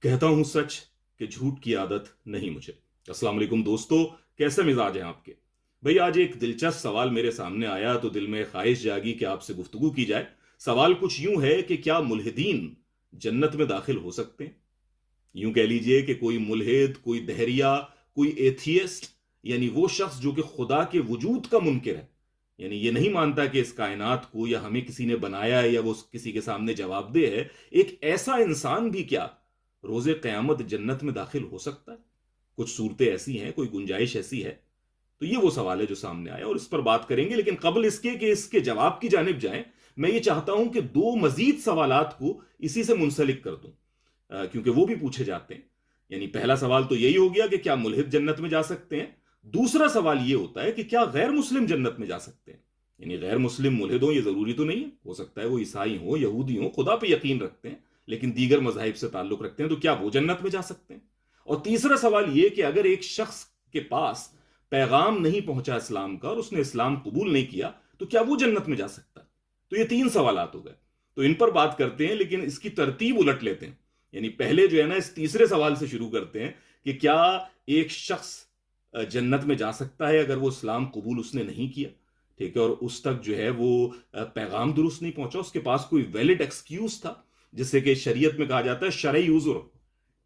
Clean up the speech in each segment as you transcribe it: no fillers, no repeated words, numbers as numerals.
कहता हूं सच कि झूठ की आदत नहीं मुझे। अस्सलाम वालेकुम दोस्तों, कैसे मिजाज हैं आपके? भाई आज एक दिलचस्प सवाल मेरे सामने आया तो दिल में ख्वाहिश जागी कि आपसे गुफ्तगू की जाए। सवाल कुछ यूं है कि क्या मुल्हिदीन जन्नत में दाखिल हो सकते हैं? यूं कह लीजिए कि कोई मुल्हिद, कोई दहरिया, कोई एथियस्ट, यानी वो शख्स जो कि खुदा के वजूद का मुनकिर है, यानी ये नहीं मानता कि इस कायनात को या हमें किसी ने बनाया है या वो किसी के सामने जवाबदेह है, एक ऐसा इंसान भी क्या रोजे कयामत जन्नत में दाखिल हो सकता है? कुछ सूरतें ऐसी हैं, कोई गुंजाइश ऐसी है? तो ये वो सवाल है जो सामने आया और इस पर बात करेंगे। लेकिन कबल इसके कि इसके जवाब की जानिब जाएं, मैं ये चाहता हूं कि दो मजीद सवालात को इसी से मुंसलिक कर दूं, क्योंकि वो भी पूछे जाते हैं। यानी पहला सवाल तो यही हो गया कि क्या मुल्हिद जन्नत में जा सकते हैं। दूसरा सवाल ये होता है कि क्या गैर मुस्लिम जन्नत में जा सकते हैं। यानी गैर मुस्लिम मुल्हिद हो, ये जरूरी तो नहीं है, हो सकता है वो ईसाई हो, यहूदी हो, खुदा पे यकीन रखते हैं लेकिन दीगर मजाहिब से ताल्लुक रखते हैं, तो क्या वो जन्नत में जा सकते हैं? और तीसरा सवाल यह कि अगर एक शख्स के पास पैगाम नहीं पहुंचा इस्लाम का और उसने इस्लाम कबूल नहीं किया, तो क्या वो जन्नत में जा सकता है? तो ये तीन सवालात हो गए, तो इन पर बात करते हैं, लेकिन इसकी तरतीब उलट लेते हैं। यानी पहले जो है ना, इस तीसरे सवाल से शुरू करते हैं कि क्या एक शख्स जन्नत में जा सकता है अगर वो इस्लाम कबूल उसने नहीं किया, ठीक है, और उस तक जो है वो पैगाम दुरुस्त नहीं पहुंचा, उसके पास कोई वैलिड एक्सक्यूज था, जिससे कि शरीयत में कहा जाता है शरई उज़्र,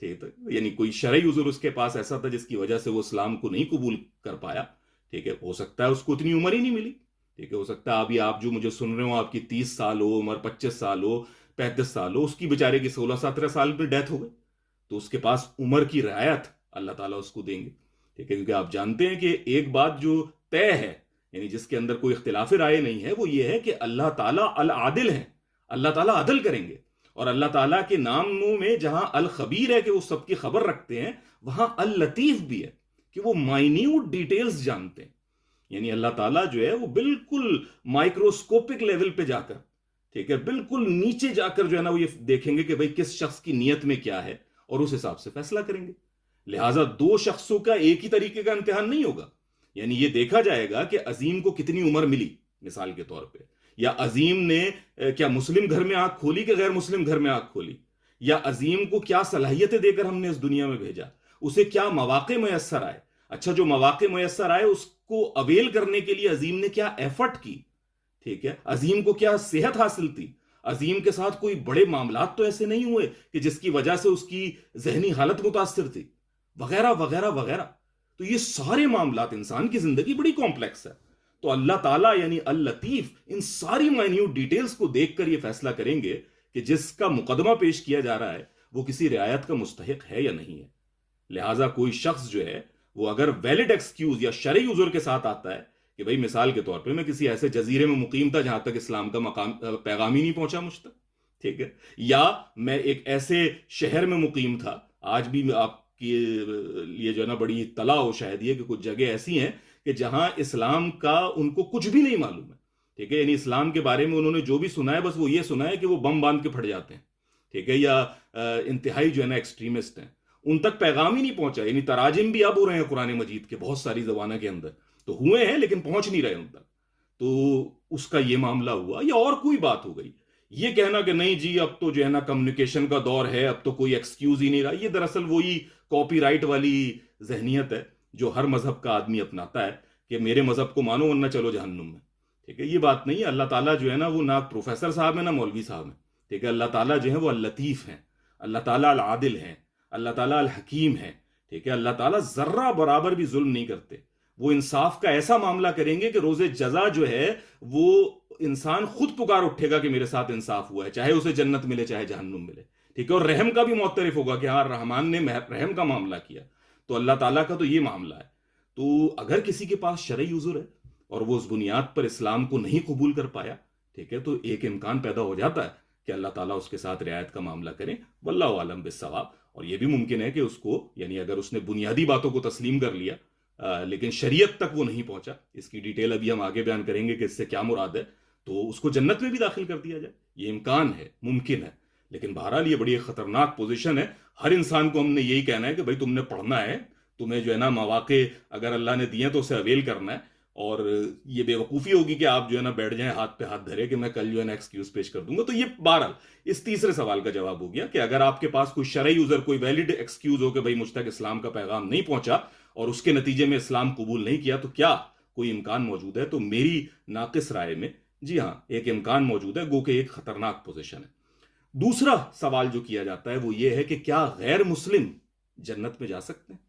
ठीक है, यानी कोई शरई उज़्र उसके पास ऐसा था जिसकी वजह से वो इस्लाम को नहीं कबूल कर पाया। ठीक है, हो सकता है उसको इतनी उम्र ही नहीं मिली। ठीक है, हो सकता है अभी आप जो मुझे सुन रहे हो, आपकी 30 साल हो उम्र, 25 साल हो, 35 साल हो, उसकी बेचारे की 16-17 साल में डेथ हो गई, तो उसके पास उम्र की रियायत अल्लाह ताला उसको देंगे। ठीक है, क्योंकि आप जानते हैं कि एक बात जो तय है, यानी जिसके अंदर कोई इख्तिलाफी राय नहीं है, वो ये है कि अल्लाह ताला अल आदिल है। अल्लाह ताला अदल करेंगे। और अल्लाह ताला के नामों में जहां अल खबीर है कि वो सबकी खबर रखते हैं, वहां अल लतीफ भी है कि वो माइन्यूट डिटेल्स जानते हैं। यानी अल्लाह ताला जो है वो बिल्कुल माइक्रोस्कोपिक लेवल पे जाकर, ठीक है, बिल्कुल नीचे जाकर जो है ना, वो ये देखेंगे कि भाई किस शख्स की नीयत में क्या है और उस हिसाब से फैसला करेंगे। लिहाजा दो शख्सों का एक ही तरीके का इम्तिहान नहीं होगा। यानी ये देखा जाएगा कि अजीम को कितनी उम्र मिली, मिसाल के तौर पे, या अजीम ने क्या मुस्लिम घर में आंख खोली कि गैर मुस्लिम घर में आंख खोली, या अजीम को क्या सलाहियतें देकर हमने इस दुनिया में भेजा, उसे क्या मौके मैसर आए। अच्छा, जो मौके मैसर आए उसको अवेल करने के लिए अजीम ने क्या एफर्ट की, ठीक है, अजीम को क्या सेहत हासिल थी, अजीम के साथ कोई बड़े मामलात तो ऐसे नहीं हुए कि जिसकी वजह से उसकी जहनी हालत मुतासिर थी, वगैरह वगैरह वगैरह। तो ये सारे मामलात, इंसान की जिंदगी बड़ी कॉम्प्लेक्स है, तो अल्लाह ताला यानी अल लतीफ इन सारी माइन्यूट डिटेल्स को देखकर ये फैसला करेंगे कि जिसका मुकदमा पेश किया जा रहा है वो किसी रियायत का मुस्तहिक है या नहीं है। लिहाजा कोई शख्स जो है वो अगर वैलिड एक्सक्यूज या शरई उज़्र के साथ आता है कि भाई मिसाल के तौर पे मैं किसी ऐसे जजीरे में मुकीम था जहां तक इस्लाम का मकाम पैगाम ही नहीं पहुंचा मुझ तक, ठीक है, या मैं एक ऐसे शहर में मुकीम था, आज भी आपके लिए जो है ना बड़ी तला हो शायद ये कि कुछ जगह ऐसी हैं कि जहां इस्लाम का उनको कुछ भी नहीं मालूम है। ठीक है, यानी इस्लाम के बारे में उन्होंने जो भी सुना है बस वो ये सुना है कि वो बम बांध के फट जाते हैं, ठीक है, या इंतहाई जो है ना एक्सट्रीमिस्ट हैं, उन तक पैगाम ही नहीं पहुंचा। यानी तराजिम भी अब हो रहे हैं कुरान मजीद के बहुत सारी जबाना के अंदर, तो हुए हैं लेकिन पहुंच नहीं रहे उन तक। तो उसका ये मामला हुआ, या और कोई बात हो गई। ये कहना कि नहीं जी अब तो जो है ना कम्युनिकेशन का दौर है, अब तो कोई एक्सक्यूज ही नहीं रहा, ये दरअसल वही कॉपीराइट वाली जहनीत है जो हर मजहब का आदमी अपनाता है कि मेरे मजहब को मानो वरना चलो जहन्नुम में। ठीक है, ये बात नहीं है। अल्लाह ताला जो है ना वो ना प्रोफेसर साहब है ना मौलवी साहब है। ठीक है, अल्लाह ताला जो है वो अल लतीफ है, अल्लाह ताला अल आदिल है, अल्लाह ताला अल हकीम है। ठीक है, अल्लाह ताला जर्रा बराबर भी जुल्म नहीं करते। वो इंसाफ का ऐसा मामला करेंगे कि रोजे जजा जो है वो इंसान खुद पुकार उठेगा कि मेरे साथ इंसाफ हुआ है, चाहे उसे जन्नत मिले चाहे जहन्नुम मिले। ठीक है, और रहम का भी मुअत्तरिफ होगा कि हाँ रहमान ने रहम का मामला किया। तो अल्लाह ताला का तो ये मामला है। तो अगर किसी के पास शरई उज़्र है और वो उस बुनियाद पर इस्लाम को नहीं कबूल कर पाया, ठीक है, तो एक इम्कान पैदा हो जाता है कि अल्लाह ताला उसके साथ रियायत का मामला करें, वल्लाहु आलम बिस्सवाब। और यह भी मुमकिन है कि उसको, यानी अगर उसने बुनियादी बातों को तस्लीम कर लिया लेकिन शरीयत तक वो नहीं पहुंचा, इसकी डिटेल अभी हम आगे बयान करेंगे कि इससे क्या मुराद है, तो उसको जन्नत में भी दाखिल कर दिया जाए। ये इम्कान है, मुमकिन है। लेकिन बहरहाल ये बड़ी खतरनाक पोजीशन है। हर इंसान को हमने यही कहना है कि भाई तुमने पढ़ना है, तुम्हें जो है ना मौके अगर अल्लाह ने दिए तो उसे अवेल करना है, और ये बेवकूफ़ी होगी कि आप जो है ना बैठ जाएं हाथ पे हाथ धरे कि मैं कल जो है ना एक्सक्यूज पेश कर दूंगा। तो ये बहरहाल इस तीसरे सवाल का जवाब हो गया कि अगर आपके पास कोई शरई उज़र, कोई वैलिड एक्सक्यूज हो कि भाई मुझ तक इस्लाम का पैगाम नहीं पहुंचा और उसके नतीजे में इस्लाम कबूल नहीं किया, तो क्या कोई इम्कान मौजूद है? तो मेरी नाकिस राय में जी हाँ, एक इम्कान मौजूद है, गो के एक खतरनाक पोजीशन है। दूसरा सवाल जो किया जाता है वो ये है कि क्या गैर मुस्लिम जन्नत में जा सकते हैं?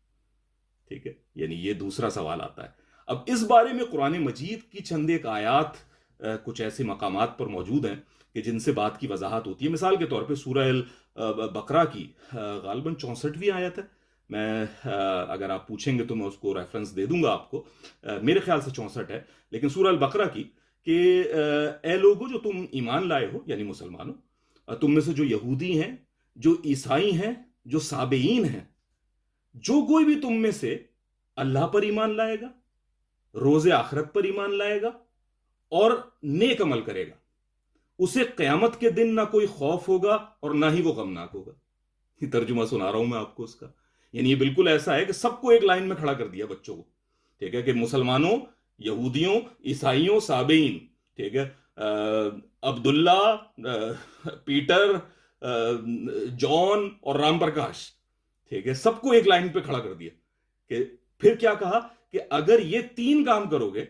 ठीक है, यानी ये दूसरा सवाल आता है। अब इस बारे में कुरान मजीद की चंद एक आयात कुछ ऐसे मकामात पर मौजूद हैं कि जिनसे बात की वजाहत होती है। मिसाल के तौर पे सूरह अल बकरा की गालबन 64वीं आयत है। मैं अगर आप पूछेंगे तो मैं उसको रेफरेंस दे दूंगा आपको। मेरे ख्याल से 64 है, लेकिन सूरह अल बकरा की कि ए लोगो जो तुम ईमान लाए हो, यानी मुसलमानों, तुम में से जो यहूदी हैं, जो ईसाई हैं, जो साबेईन हैं, जो कोई भी तुम में से अल्लाह पर ईमान लाएगा, रोजे आखिरत पर ईमान लाएगा और नेक अमल करेगा, उसे कयामत के दिन ना कोई खौफ होगा और ना ही वो गमनाक होगा। ये तर्जुमा सुना रहा हूं मैं आपको उसका। यानी ये बिल्कुल ऐसा है कि सबको एक लाइन में खड़ा कर दिया बच्चों को, ठीक है, कि मुसलमानों, यहूदियों, ईसाइयों, साबेईन, ठीक है, अब्दुल्ला, पीटर, जॉन और राम प्रकाश, ठीक है, सबको एक लाइन पे खड़ा कर दिया। कि फिर क्या कहा कि अगर ये तीन काम करोगे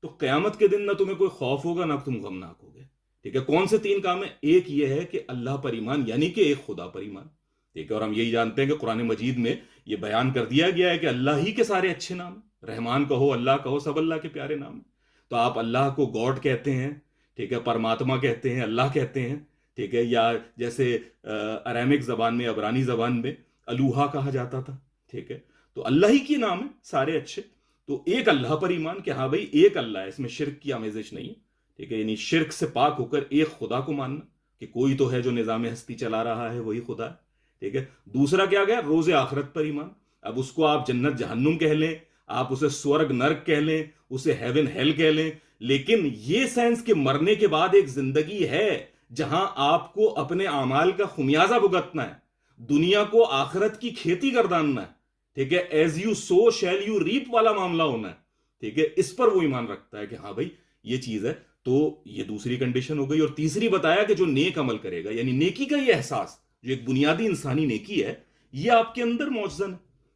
तो कयामत के दिन ना तुम्हें कोई खौफ होगा ना तुम गमनाक होगे। ठीक है, कौन से तीन काम है? एक ये है कि अल्लाह पर ईमान, यानी कि एक खुदा पर ईमान। ठीक है, और हम यही जानते हैं कि कुरान मजीद में यह बयान कर दिया गया है कि अल्लाह ही के सारे अच्छे नाम है। रहमान कहो, अल्लाह कहो, सब अल्लाह के प्यारे नाम है। तो आप अल्लाह को गॉड कहते हैं, ठीक है, परमात्मा कहते हैं, अल्लाह कहते हैं, ठीक है, या जैसे अरामिक जबान में, अबरानी जबान में अलूहा कहा जाता था। ठीक है, तो अल्लाह ही के नाम है सारे अच्छे। तो एक अल्लाह पर ईमान कि हाँ भाई एक अल्लाह है, इसमें शिर्क की आमेजिश नहीं है। ठीक है, यानी शिर्क से पाक होकर एक खुदा को मानना कि कोई तो है जो निजाम हस्ती चला रहा है, वही खुदा है। ठीक है, दूसरा क्या गया? रोजे आखिरत पर ईमान। अब उसको आप जन्नत जहन्नुम कह लें, आप उसे स्वर्ग नर्क कह लें, उसे हेवन हेल कह लें, लेकिन ये सेंस के मरने के बाद एक जिंदगी है जहां आपको अपने अमाल का खुमियाजा भुगतना है, दुनिया को आखिरत की खेती गर्दानना है। ठीक है, as you sow shall you reap वाला मामला होना है। ठीक है, इस पर वो ईमान रखता है कि हाँ भाई ये चीज है। तो ये दूसरी कंडीशन हो गई। और तीसरी बताया कि जो नेक अमल करेगा, यानी नेकी का ये एहसास जो एक बुनियादी इंसानी नेकी है, ये आपके अंदर मौजूद है।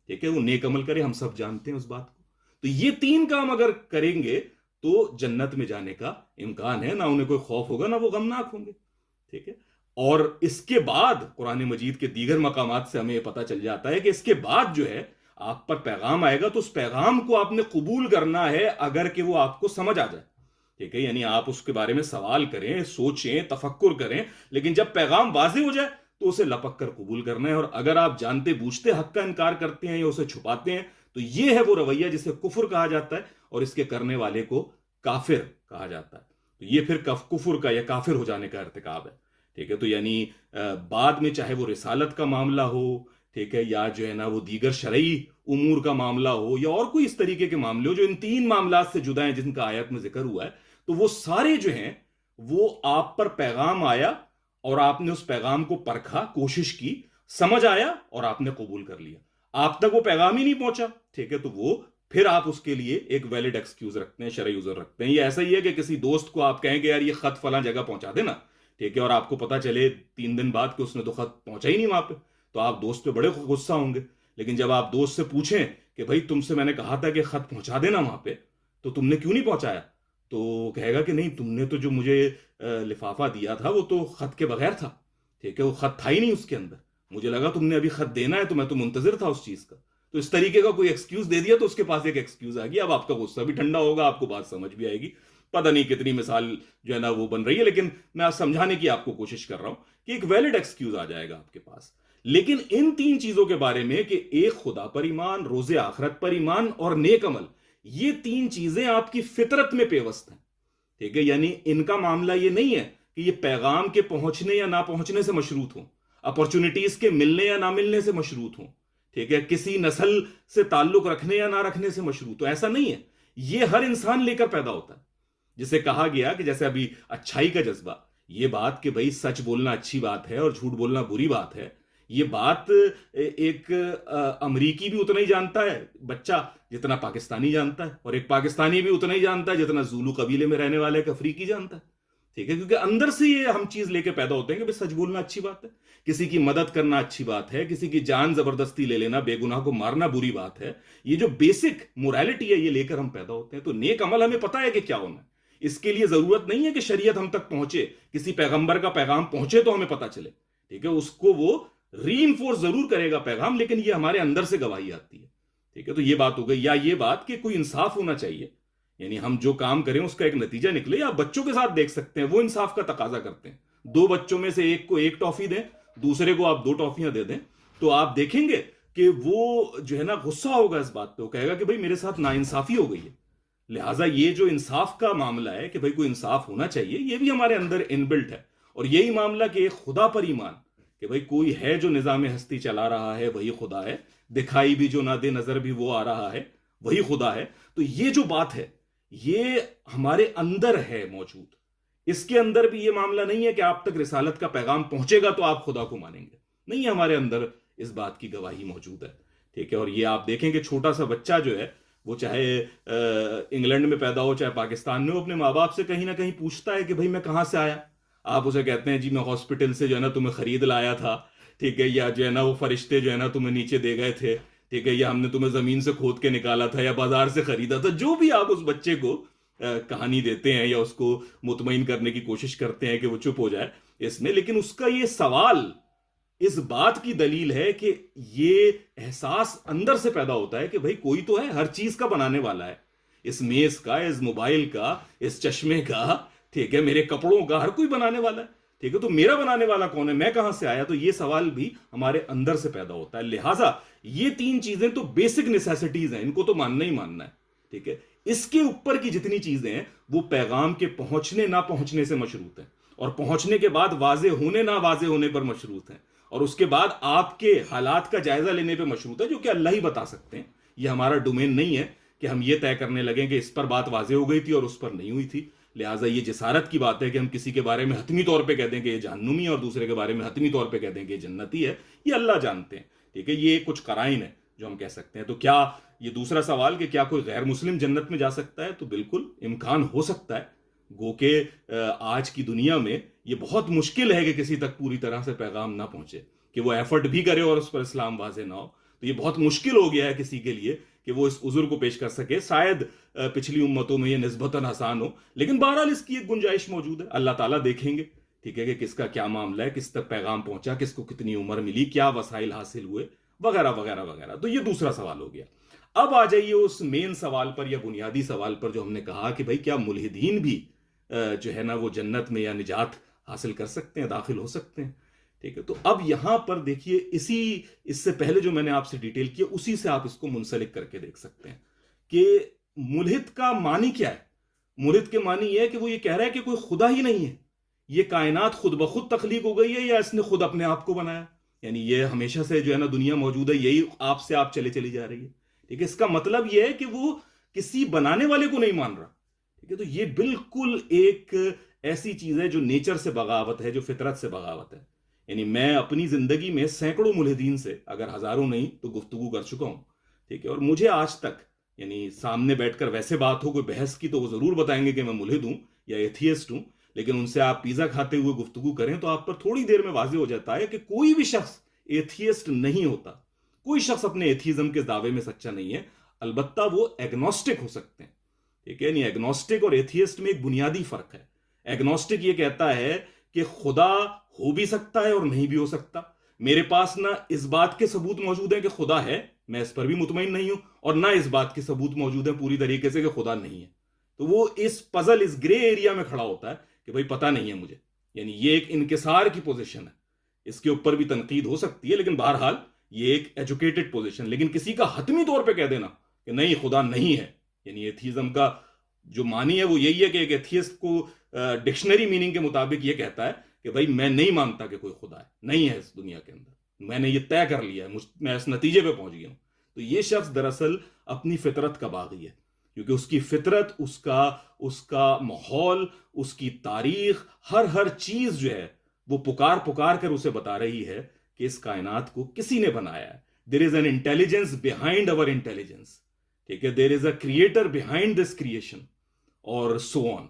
ठीक है, वो नेक अमल करे, हम सब जानते हैं उस बात को। तो ये तीन काम अगर करेंगे तो जन्नत में जाने का इम्कान है, ना उन्हें कोई खौफ होगा ना वो गमनाक होंगे। ठीक है, और इसके बाद कुरान मजीद के दीगर मकामात से हमें पता चल जाता है कि इसके बाद जो है आप पर पैगाम आएगा, तो उस पैगाम को आपने कबूल करना है अगर कि वो आपको समझ आ जाए। ठीक है, यानी आप उसके बारे में सवाल करें, सोचें, तफक्कुर करें, लेकिन जब पैगाम वाज़ेह हो जाए तो उसे लपक कर कबूल करना है। और अगर आप जानते बूझते हक का इनकार करते हैं या उसे छुपाते हैं, तो यह है वो रवैया जिसे कुफर कहा जाता है, और इसके करने वाले को काफिर कहा जाता है। तो ये फिर कुफर का या काफिर हो जाने का इर्तिकाब है। ठीक है, तो यानी बाद में चाहे वो रिसालत का मामला हो, ठीक है, या जो है ना वो दीगर शरई उमूर का मामला हो, या और कोई इस तरीके के मामले हो जो इन तीन मामला से जुदा हैं जिनका आयत में जिक्र हुआ है, तो वो सारे जो हैं वो आप पर पैगाम आया और आपने उस पैगाम को परखा, कोशिश की, समझ आया और आपने कबूल कर लिया। आप तक वो पैगाम ही नहीं पहुंचा, ठीक है, तो वो फिर आप उसके लिए एक वैलिड एक्सक्यूज रखते हैं, शरई उज़र रखते हैं। ये ऐसा ही है कि किसी दोस्त को आप कहेंगे यार ये खत फला जगह पहुंचा देना, ठीक है, और आपको पता चले 3 दिन बाद कि उसने तो खत पहुंचा ही नहीं वहां पे, तो आप दोस्त पे बड़े गुस्सा होंगे। लेकिन जब आप दोस्त से पूछें कि भाई तुमसे मैंने कहा था कि खत पहुंचा देना वहां पे, तो तुमने क्यों नहीं पहुंचाया, तो कहेगा कि नहीं, तुमने तो जो मुझे लिफाफा दिया था वो तो खत के बगैर था। ठीक है, वो खत था ही नहीं उसके अंदर, मुझे लगा तुमने अभी खत देना है तो मैं तो मुंतजिर था उस चीज का। तो इस तरीके का कोई एक्सक्यूज दे दिया तो उसके पास एक एक्सक्यूज आ गया। अब आपका गुस्सा भी ठंडा होगा, आपको बात समझ भी आएगी। पता नहीं कितनी मिसाल जो है ना वो बन रही है, लेकिन मैं आज समझाने की आपको कोशिश कर रहा हूं कि एक वैलिड एक्सक्यूज आ जाएगा आपके पास। लेकिन इन 3 चीजों के बारे में कि एक खुदा पर ईमान, रोजे आखिरत पर ईमान और नेक अमल, ये 3 चीजें आपकी फितरत में पेवस्त हैं। ठीक है, यानी इनका मामला ये नहीं है कि ये पैगाम के पहुंचने या ना पहुंचने से मशरूत हो, अपॉर्चुनिटीज के मिलने या ना मिलने से मशरूत हो, ठीक है, किसी नस्ल से ताल्लुक रखने या ना रखने से मशरूत हो, ऐसा नहीं है। ये हर इंसान लेकर पैदा होता है। जिसे कहा गया कि जैसे अभी अच्छाई का जज्बा, ये बात कि भाई सच बोलना अच्छी बात है और झूठ बोलना बुरी बात है, ये बात एक अमरीकी भी उतना ही जानता है बच्चा जितना पाकिस्तानी जानता है, और एक पाकिस्तानी भी उतना ही जानता है जितना ज़ूलू कबीले में रहने वाला एक अफ्रीकी जानता है। ठीक है, क्योंकि अंदर से ये हम चीज लेके पैदा होते हैं कि भाई सच बोलना अच्छी बात है, किसी की मदद करना अच्छी बात है, किसी की जान जबरदस्ती ले लेना, बेगुनाह को मारना बुरी बात है। ये जो बेसिक मोरालिटी है ये लेकर हम पैदा होते हैं। तो नेक अमल हमें पता है कि क्या होना है। इसके लिए जरूरत नहीं है कि शरीयत हम तक पहुंचे, किसी पैगंबर का पैगाम पहुंचे तो हमें पता चले। ठीक है, उसको वो री जरूर करेगा पैगाम, लेकिन ये हमारे अंदर से गवाही आती है। ठीक है, तो ये बात हो गई। या ये बात कि कोई इंसाफ होना चाहिए, यानी हम जो काम करें उसका एक नतीजा निकले। या बच्चों के साथ देख सकते हैं, वो इंसाफ का तकाजा करते हैं। दो बच्चों में से एक को एक टॉफी दें, दूसरे को आप दो टॉफियां दे दें, तो आप देखेंगे कि वो जो है ना गुस्सा होगा इस बात पे, वो कहेगा कि भाई मेरे साथ नाइंसाफी हो गई है। लिहाजा ये जो इंसाफ का मामला है कि भाई कोई इंसाफ होना चाहिए, ये भी हमारे अंदर इनबिल्ट है। और यही मामला कि खुदा पर ईमान, कि भाई कोई है जो निजाम हस्ती चला रहा है, वही खुदा है, दिखाई भी जो ना दे नजर भी वो आ रहा है, वही खुदा है। तो ये जो बात है ये हमारे अंदर है मौजूद। इसके अंदर भी ये मामला नहीं है कि आप तक रिसालत का पैगाम पहुंचेगा तो आप खुदा को मानेंगे, नहीं है, हमारे अंदर इस बात की गवाही मौजूद है। ठीक है, और ये आप देखेंगे छोटा सा बच्चा जो है वो चाहे इंग्लैंड में पैदा हो चाहे पाकिस्तान में, वो अपने माँ बाप से कहीं ना कहीं पूछता है कि भाई मैं कहाँ से आया। आप उसे कहते हैं जी मैं हॉस्पिटल से जो है ना तुम्हें खरीद लाया था। ठीक है, या जो है ना वो फरिश्ते जो है ना तुम्हें नीचे दे गए थे। ठीक है, या हमने तुम्हें जमीन से खोद के निकाला था या बाजार से खरीदा था। जो भी आप उस बच्चे को कहानी देते हैं या उसको मुतमईन करने की कोशिश करते हैं कि वो चुप हो जाए इसमें, लेकिन उसका ये सवाल इस बात की दलील है कि ये एहसास अंदर से पैदा होता है कि भाई कोई तो है, हर चीज का बनाने वाला है, इस मेज का, इस मोबाइल का, इस चश्मे का, ठीक है, मेरे कपड़ों का, हर कोई बनाने वाला है। ठीक है, तो मेरा बनाने वाला कौन है, मैं कहां से आया। तो ये सवाल भी हमारे अंदर से पैदा होता है। लिहाजा ये तीन चीजें तो बेसिक नेसेसिटीज हैं, इनको तो मानना ही मानना है। ठीक है, इसके ऊपर की जितनी चीजें हैं वो पैगाम के पहुंचने ना पहुंचने से मशरूत है, और पहुंचने के बाद वाजे होने ना वाजे होने पर मशरूत है, और उसके बाद आपके हालात का जायजा लेने पर मशरूत है, जो कि अल्लाह ही बता सकते हैं। ये हमारा डोमेन नहीं है कि हम ये तय करने लगे कि इस पर बात वाजे हो गई थी और उस पर नहीं हुई थी। लिहाजा ये जिसारत की बात है कि हम किसी के बारे में हतमी तौर पे कह दें कि ये जहन्नुमी है और दूसरे के बारे में हतमी तौर पे कह दें कि ये जन्नती है, ये अल्लाह जानते हैं। ठीक है, ये कुछ कराइन है जो हम कह सकते हैं। तो क्या ये दूसरा सवाल कि क्या कोई गैर मुस्लिम जन्नत में जा सकता है, तो बिल्कुल इम्कान हो सकता है। गो के आज की दुनिया में ये बहुत मुश्किल है कि किसी तक पूरी तरह से पैगाम ना पहुंचे, कि वो एफर्ट भी करे और उस पर इस्लाम वाजे ना हो। तो ये बहुत मुश्किल हो गया है किसी के लिए कि वो इस उज़ुर को पेश कर सके। शायद पिछली उम्मतों में ये निस्बतन आसान हो, लेकिन बहरहाल इसकी एक गुंजाइश मौजूद है। अल्लाह ताला देखेंगे, ठीक है, कि किसका क्या मामला है, किस तक पैगाम पहुंचा, किसको कितनी उम्र मिली, क्या वसाइल हासिल हुए, वगैरह वगैरह वगैरह। तो ये दूसरा सवाल हो गया। अब आ जाइए उस मेन सवाल पर या बुनियादी सवाल पर जो हमने कहा कि भाई क्या मुल्हिदीन भी जो है ना वो जन्नत में या निजात हासिल कर सकते हैं, दाखिल हो सकते हैं। ठीक है, तो अब यहां पर देखिए, इससे पहले जो मैंने आपसे डिटेल किया उसी से आप इसको मुंसलिक करके देख सकते हैं कि मुल्हिद का मानी क्या है। मुल्हिद के मानी यह है कि वो ये कह रहा है कि कोई खुदा ही नहीं है, ये कायनात खुद ब खुद तख्लीक हो गई है या इसने खुद अपने आप को बनाया, यानी ये हमेशा से जो है ना दुनिया मौजूद है, यही आपसे आप चले चली जा रही है। ठीक है, इसका मतलब यह है कि वो किसी बनाने वाले को नहीं मान रहा। ठीक है, तो ये बिल्कुल एक ऐसी चीज है जो नेचर से बगावत है, जो फितरत से बगावत है। यानी मैं अपनी जिंदगी में सैकड़ों मुल्हिदीन से, अगर हजारों नहीं तो गुफ्तगू कर चुका हूं। ठीक है, और मुझे आज तक, यानी सामने बैठकर वैसे बात हो कोई बहस की तो वो जरूर बताएंगे कि मैं मुल्हिद हूं या एथियस्ट हूं, लेकिन उनसे आप पिज्जा खाते हुए गुफ्तगू करें तो आप पर थोड़ी देर में वाजे हो जाता है कि कोई भी शख्स एथियस्ट नहीं होता। कोई शख्स अपने एथिज्म के दावे में सच्चा नहीं है, अलबत्ता वो एग्नोस्टिक हो सकते हैं। ठीक है, यानी एग्नोस्टिक और एथियस्ट में एक बुनियादी फर्क है। एग्नोस्टिक ये कहता है कि खुदा हो भी सकता है और नहीं भी हो सकता। मेरे पास ना इस बात के सबूत मौजूद है कि खुदा है, मैं इस पर भी मुतमईन नहीं हूं, और ना इस बात के सबूत मौजूद है पूरी तरीके से कि खुदा नहीं है। तो वो इस पजल, इस ग्रे एरिया में खड़ा होता है कि भाई पता नहीं है मुझे। यानी ये एक इनकिसार की पोजीशन है, इसके ऊपर भी तनकीद हो सकती है, लेकिन बहरहाल ये एक एजुकेटेड पोजीशन। लेकिन किसी का हतमी तौर पर कह देना कि नहीं खुदा नहीं है, यानी एथिज्म का जो मानी है वो यही है कि एक एथियस्ट को डिक्शनरी मीनिंग के मुताबिक ये कहता है कि भाई मैं नहीं मानता कि कोई खुदा है, नहीं है इस दुनिया के अंदर, मैंने ये तय कर लिया है, मैं इस नतीजे पे पहुंच गया हूं। तो ये शख्स दरअसल अपनी फितरत का बागी है, क्योंकि उसकी फितरत, उसका माहौल, उसकी तारीख, हर चीज जो है वो पुकार पुकार कर उसे बता रही है कि इस कायनात को किसी ने बनाया है। There is an intelligence behind our intelligence, ठीक है, there is a creator behind this creation और सो ऑन।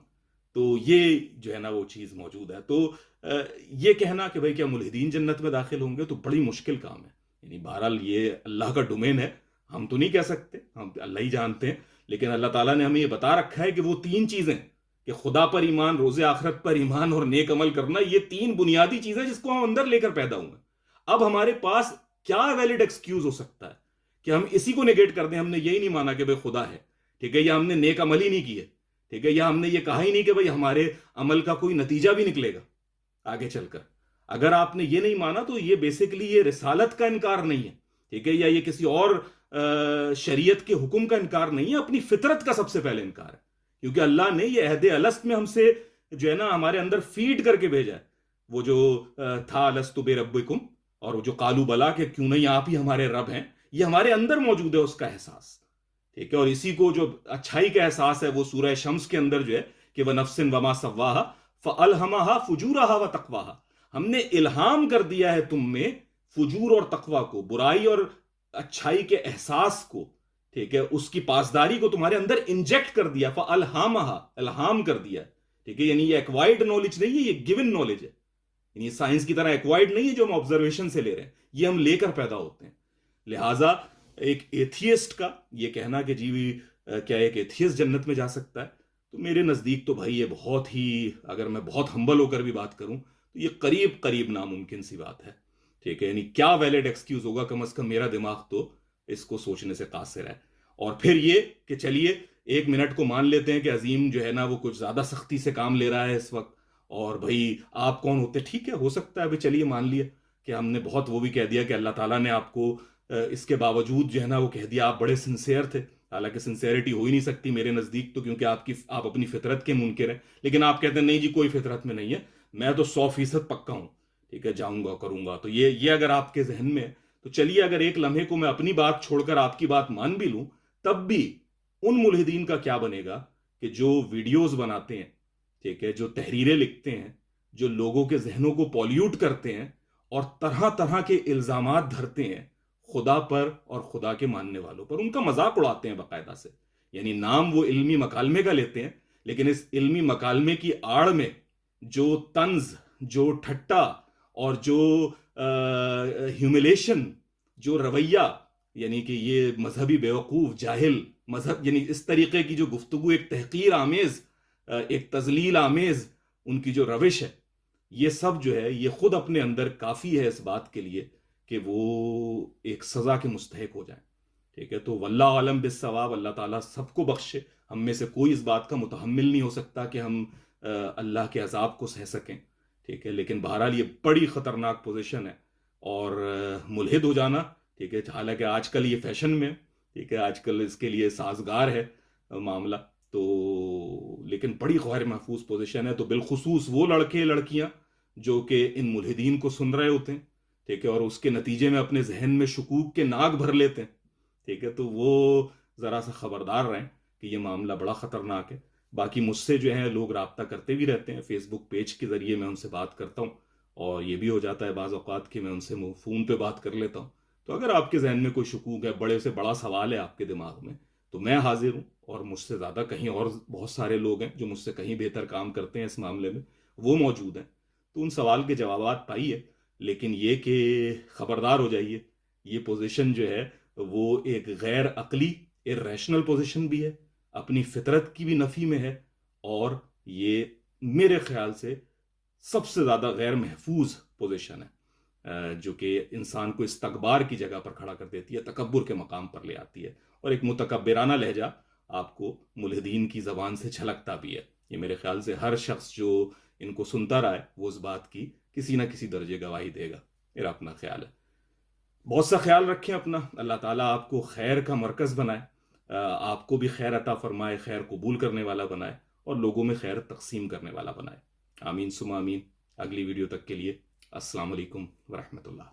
तो ये जो है ना वो चीज मौजूद है। तो ये कहना कि भाई क्या मुल्हिदीन जन्नत में दाखिल होंगे तो बड़ी मुश्किल काम है। यानी बहरहाल ये अल्लाह का डोमेन है, हम तो नहीं कह सकते, हम अल्लाह ही जानते हैं। लेकिन अल्लाह ताला ने हमें ये बता रखा है कि वो तीन चीजें कि खुदा पर ईमान, रोजे आखिरत पर ईमान और नेक अमल करना, ये तीन बुनियादी चीजें जिसको हम अंदर लेकर पैदा हुए। अब हमारे पास क्या वैलिड एक्सक्यूज हो सकता है कि हम इसी को नेगेट कर दें, हमने यही नहीं माना कि भाई खुदा है, ठीक है, या हमने नेक अमल ही नहीं किए, ठीक है, या हमने ये कहा ही नहीं कि भाई हमारे अमल का कोई नतीजा भी निकलेगा आगे चलकर। अगर आपने ये नहीं माना तो ये बेसिकली ये रिसालत का इनकार नहीं है, ठीक है, या ये किसी और शरीयत के हुक्म का इनकार नहीं है, अपनी फितरत का सबसे पहले इनकार है। क्योंकि अल्लाह ने ये अहद अलस्त में हमसे जो है ना हमारे अंदर फीड करके भेजा है, वो जो था अलस्तु बिरब्बिकुम, और वो जो कालू बला के क्यों नहीं आप ही हमारे रब हैं, ये हमारे अंदर मौजूद है उसका एहसास, ठीक है। और इसी को जो अच्छाई का एहसास है वो सूरह शम्स के अंदर जो है कि वह नफ्सिन वमा सव्वाहा फअल्हमाहा फुजूरहा व तकवाहा, हमने इल्हाम कर दिया है तुम में फुजूर और तकवा को, बुराई और अच्छाई के एहसास को, ठीक है, उसकी पासदारी को तुम्हारे अंदर इंजेक्ट कर दिया, फअल्हमाहा, इल्हाम कर दिया, ठीक है। यानी ये एक्वायर्ड नॉलेज नहीं है, ये गिवन नॉलेज है। यानी साइंस की तरह एक्वायर्ड नहीं है जो हम ऑब्जर्वेशन से ले रहे हैं, ये हम लेकर पैदा होते हैं। लिहाजा एक एथियस्ट का ये कहना कि जी क्या एक एथियस्ट जन्नत में जा सकता है, तो मेरे नजदीक तो भाई ये बहुत ही, अगर मैं बहुत हम्बल होकर भी बात करूं तो ये करीब करीब नामुमकिन सी बात है, ठीक है। यानी क्या वैलिड एक्सक्यूज होगा, कम से कम मेरा दिमाग तो इसको सोचने से कासिर है। और फिर ये कि चलिए एक मिनट को मान लेते हैं कि अजीम जो है ना वो कुछ ज्यादा सख्ती से काम ले रहा है इस वक्त, और भाई आप कौन होते, ठीक है, हो सकता है भाई, चलिए मान लिया कि हमने बहुत वो भी कह दिया कि अल्लाह ताला ने आपको इसके बावजूद जो है ना वो कह दिया आप बड़े सिंसियर थे। हालांकि सिंसियरिटी हो ही नहीं सकती मेरे नजदीक तो, क्योंकि आप अपनी फितरत के मुनकिर हैं। लेकिन आप कहते हैं नहीं जी कोई फितरत में नहीं है, मैं तो 100% पक्का हूं, ठीक है, जाऊंगा करूंगा। तो ये अगर आपके जहन में है तो चलिए, अगर एक लम्हे को मैं अपनी बात छोड़कर आपकी बात मान भी लूं, तब भी उन मुल्हिदीन का क्या बनेगा कि जो वीडियोस बनाते हैं, ठीक है, जो तहरीरें लिखते हैं, जो लोगों के जहनों को पॉल्यूट करते हैं और तरह तरह के इल्जामात धरते हैं खुदा पर और खुदा के मानने वालों पर, उनका मजाक उड़ाते हैं बाकायदा से। यानी नाम वो इल्मी मकालमे का लेते हैं, लेकिन इस इल्मी मकालमे की आड़ में जो तंज, जो ठट्टा और जो ह्यूमिलेशन, जो रवैया, यानी कि ये मजहबी बेवकूफ जाहिल मजहब, यानी इस तरीके की जो गुफ्तगू, एक तहकीर आमेज, एक तजलील आमेज उनकी जो रविश है, ये सब जो है ये खुद अपने अंदर काफी है इस बात के लिए कि वो एक सजा के मुस्तहिक हो जाए, ठीक है। तो वल्लाह आलम बिस्सवाब, अल्लाह ताला सबको बख्शे। हम में से कोई इस बात का मुतहम्मिल नहीं हो सकता कि हम अल्लाह के अजाब को सह सकें, ठीक है। लेकिन बहरहाल ये बड़ी खतरनाक पोजीशन है, और मुल्हिद हो जाना, ठीक है, हालांकि आजकल ये फैशन में, ठीक है, आजकल इसके लिए साजगार है मामला, तो लेकिन बड़ी गैर महफूज पोजीशन है। तो बिलखुसूस वो लड़के लड़कियां जो कि इन मुल्हिदीन को सुन रहे होते हैं, ठीक है, और उसके नतीजे में अपने जहन में शुकूक के नाग भर लेते हैं, ठीक है, तो वो जरा सा खबरदार रहें कि ये मामला बड़ा खतरनाक है। बाकी मुझसे जो है लोग राब्ता करते भी रहते हैं, फेसबुक पेज के जरिए मैं उनसे बात करता हूँ, और ये भी हो जाता है बाज़ औक़ात कि मैं उनसे फ़ोन पे बात कर लेता हूँ। तो अगर आपके जहन में कोई शुकूक है, बड़े से बड़ा सवाल है आपके दिमाग में, तो मैं हाजिर हूँ, और मुझसे ज़्यादा कहीं और बहुत सारे लोग हैं जो मुझसे कहीं बेहतर काम करते हैं इस मामले में, वो मौजूद हैं। तो उन सवाल के जवाब पाइए, लेकिन ये कि खबरदार हो जाइए, ये पोजीशन जो है वो एक गैर अकली, इर्रेशनल पोजीशन भी है, अपनी फितरत की भी नफी में है, और ये मेरे ख्याल से सबसे ज़्यादा गैर महफूज पोजीशन है, जो कि इंसान को इस्तकबार की जगह पर खड़ा कर देती है, तकब्बुर के मकाम पर ले आती है, और एक मुतकब्बिराना लहजा आपको मुल्हिदीन की ज़बान से छलकता भी है। ये मेरे ख्याल से हर शख्स जो इनको सुनता रहा है वो इस बात की किसी ना किसी दर्जे गवाही देगा, मेरा अपना ख्याल है। बहुत सा ख्याल रखें अपना, अल्लाह ताला आपको खैर का मरकज़ बनाए, आपको भी खैर अता फरमाए, खैर कबूल करने वाला बनाए, और लोगों में खैर तकसीम करने वाला बनाए। आमीन सुमा आमीन। अगली वीडियो तक के लिए अस्सलाम वालेकुम व रहमतुल्लाह।